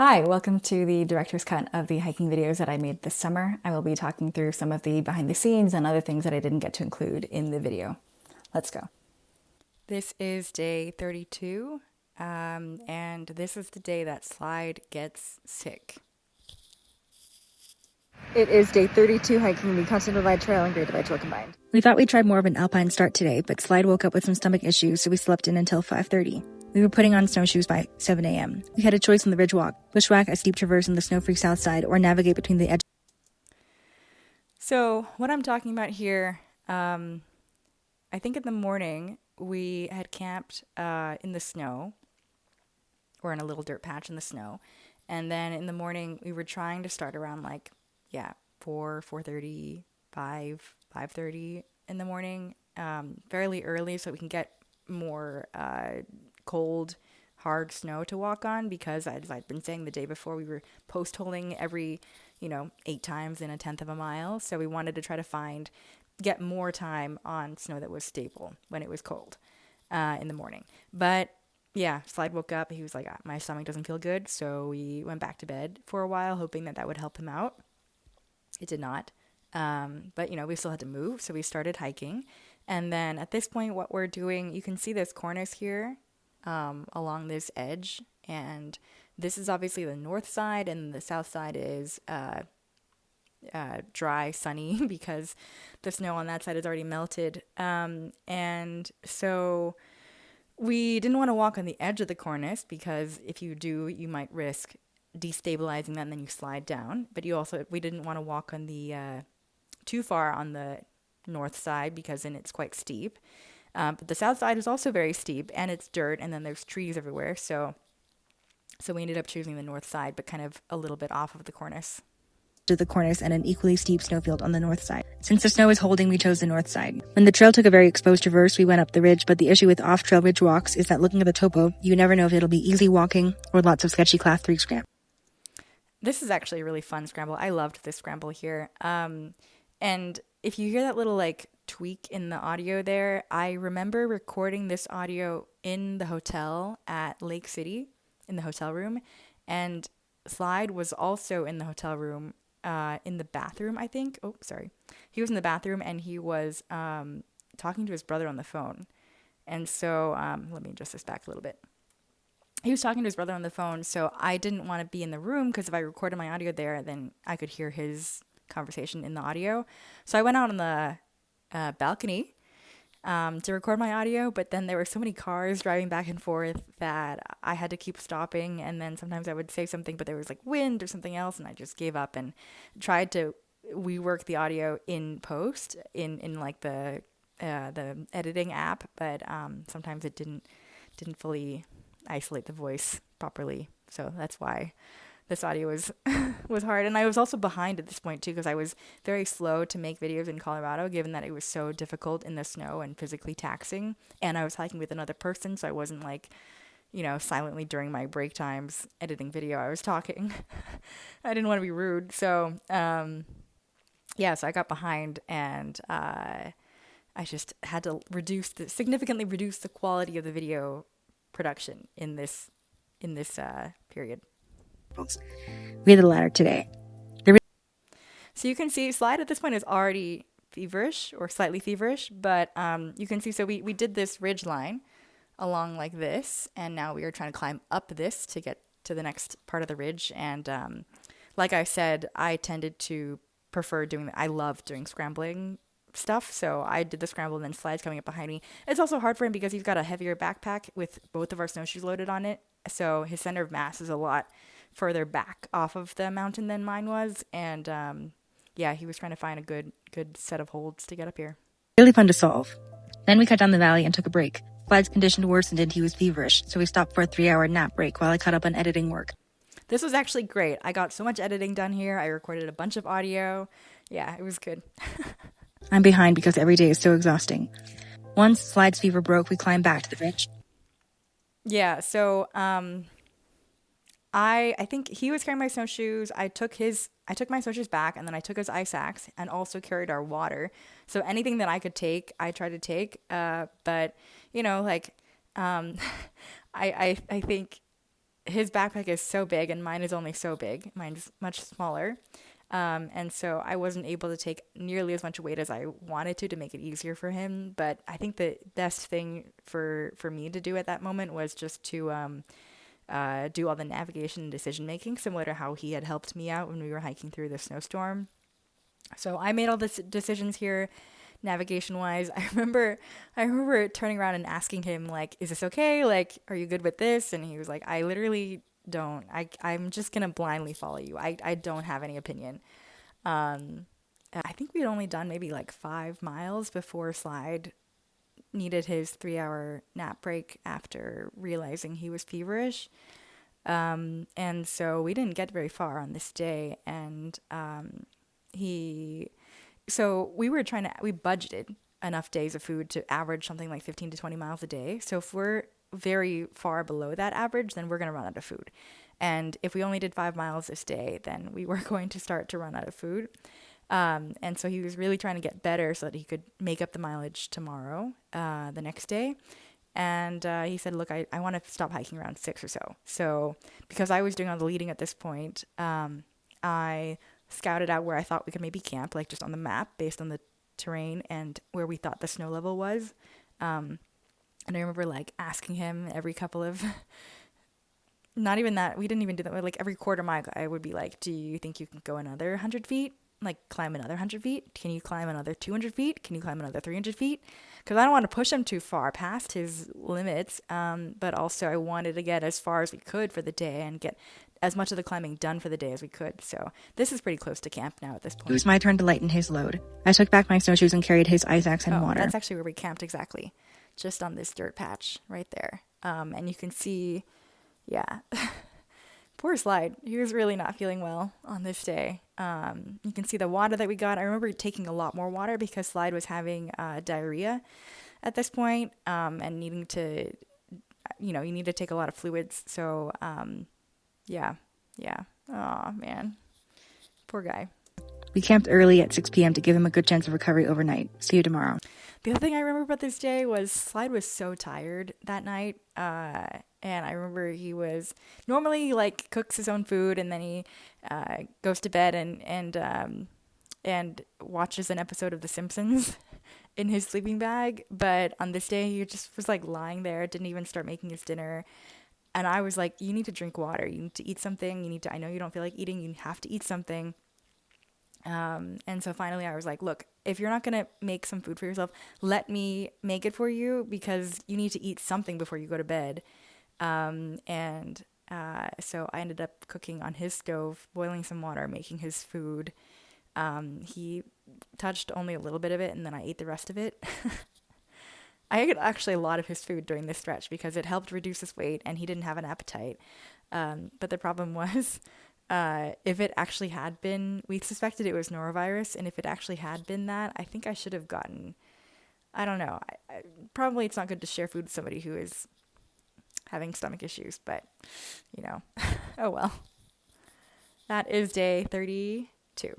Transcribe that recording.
Hi, welcome to the director's cut of the hiking videos that I made this summer. I will be talking through some of the behind the scenes and other things that I didn't get to include in the video. Let's go. This is day 32, and this is the day that Slide gets sick. It is day 32 hiking the Continental Divide Trail and Great Divide Trail combined. We thought we'd try more of an alpine start today, but Slide woke up with some stomach issues, so we slept in until 5:30. We were putting on snowshoes by 7 a.m. We had a choice on the ridge walk, bushwhack a steep traverse in the snow-free south side, or navigate between the edges. So what I'm talking about here, I think in the morning we had camped in the snow, or in a little dirt patch in the snow, and then in the morning we were trying to start around 4:30, 5:30 in the morning, fairly early so we can get more cold, hard snow to walk on, because as I'd been saying the day before, we were post-holing every, 8 times in a tenth of a mile. So we wanted to try to get more time on snow that was stable when it was cold in the morning. But yeah, Slide woke up. He was like, my stomach doesn't feel good. So we went back to bed for a while, hoping that would help him out. It did not. But, we still had to move. So we started hiking. And then at this point, what we're doing, you can see this cornice here along this edge. And this is obviously the north side, and the south side is dry, sunny, because the snow on that side is already melted. And so we didn't want to walk on the edge of the cornice, because if you do, you might risk destabilizing that and then you slide down. But we didn't want to walk on the too far on the north side, because then it's quite steep. But the south side is also very steep, and it's dirt, and then there's trees everywhere. So we ended up choosing the north side, but kind of a little bit off of the cornice. To the cornice and an equally steep snowfield on the north side. Since the snow was holding, we chose the north side. When the trail took a very exposed traverse, we went up the ridge, but the issue with off-trail ridge walks is that looking at the topo, you never know if it'll be easy walking or lots of sketchy class 3 scramble. This is actually a really fun scramble. I loved this scramble here. And if you hear that little tweak in the audio there, I remember recording this audio in the hotel at Lake City, in the hotel room, and Slide was also in the hotel room, in the bathroom, I think. Oh, sorry. He was in the bathroom, and he was talking to his brother on the phone. And so, let me adjust this back a little bit. He was talking to his brother on the phone, so I didn't want to be in the room, because if I recorded my audio there, then I could hear his conversation in the audio. So I went out on the balcony to record my audio, but then there were so many cars driving back and forth that I had to keep stopping, and then sometimes I would say something, but there was wind or something else, and I just gave up and tried to rework the audio in post in the editing app, but sometimes it didn't fully isolate the voice properly. So that's why this audio was hard. And I was also behind at this point too, because I was very slow to make videos in Colorado, given that it was so difficult in the snow and physically taxing. And I was hiking with another person, so I wasn't silently during my break times editing video. I was talking. I didn't want to be rude. So so I got behind, and I just had to significantly reduce the quality of the video production in this period. We had the latter today. So you can see Slide at this point is already feverish, or slightly feverish, but you can see, so we did this ridge line along like this, and now we are trying to climb up this to get to the next part of the ridge. And like I said, I tended to prefer I love doing scrambling stuff, so I did the scramble, and then Slide's coming up behind me. It's also hard for him because he's got a heavier backpack with both of our snowshoes loaded on it, so his center of mass is a lot further back off of the mountain than mine was, and he was trying to find a good set of holds to get up here. Really fun to solve. Then we cut down the valley and took a break. Slide's condition worsened and he was feverish, so we stopped for a 3-hour nap break while I caught up on editing work. This was actually great. I got so much editing done here. I recorded a bunch of audio. Yeah, it was good. I'm behind because every day is so exhausting. Once Slide's fever broke, we climbed back to the ridge. Yeah, so I think he was carrying my snowshoes. I took my snowshoes back, and then I took his ice axe and also carried our water. So anything that I could take, I tried to take. But I think his backpack is so big and mine is only so big. Mine's much smaller. And so I wasn't able to take nearly as much weight as I wanted to make it easier for him. But I think the best thing for me to do at that moment was just to do all the navigation and decision making, similar to how he had helped me out when we were hiking through the snowstorm. So I made all the decisions here, navigation wise. I remember turning around and asking him like, "Is this okay? Like, are you good with this?" And he was like, "I literally don't. I'm just gonna blindly follow you. I don't have any opinion." Um, I think we'd only done maybe like 5 miles before Slide needed his 3 hour nap break after realizing he was feverish. And so we didn't get very far on this day. And he, so we budgeted enough days of food to average something like 15 to 20 miles a day. So if we're very far below that average, then we're going to run out of food. And if we only did 5 miles this day, then we were going to start to run out of food. And so he was really trying to get better so that he could make up the mileage tomorrow, the next day. And he said, look, I want to stop hiking around 6 or so. So because I was doing all the leading at this point, I scouted out where I thought we could maybe camp, like just on the map based on the terrain and where we thought the snow level was. And I remember like asking him every couple of, not even that, we didn't even do that. Like every quarter mile, I would be like, do you think you can go another 100 feet? Like climb another 100 feet? Can you climb another 200 feet? Can you climb another 300 feet? Because I don't want to push him too far past his limits. But also I wanted to get as far as we could for the day and get as much of the climbing done for the day as we could. So this is pretty close to camp now at this point. It was my turn to lighten his load. I took back my snowshoes and carried his ice axe and water. That's actually where we camped exactly. Just on this dirt patch right there. And you can see, yeah, poor Slide. He was really not feeling well on this day. You can see the water that we got. I remember taking a lot more water because Slide was having diarrhea at this point, and needing to, you need to take a lot of fluids. So, yeah. Oh, man. Poor guy. We camped early at 6 p.m. to give him a good chance of recovery overnight. See you tomorrow. The other thing I remember about this day was Slide was so tired that night. And I remember he was normally like cooks his own food and then he goes to bed and watches an episode of The Simpsons in his sleeping bag. But on this day, he just was like lying there, didn't even start making his dinner. And I was like, you need to drink water. You need to eat something. I know you don't feel like eating. You have to eat something. And so finally I was like, look, if you're not going to make some food for yourself, let me make it for you because you need to eat something before you go to bed. So I ended up cooking on his stove, boiling some water, making his food. He touched only a little bit of it and then I ate the rest of it. I ate actually a lot of his food during this stretch because it helped reduce his weight and he didn't have an appetite. But the problem was, if it actually had been, we suspected it was norovirus, and if it actually had been that, I think I should have gotten, I don't know, probably it's not good to share food with somebody who is having stomach issues, but, oh well. That is day 32.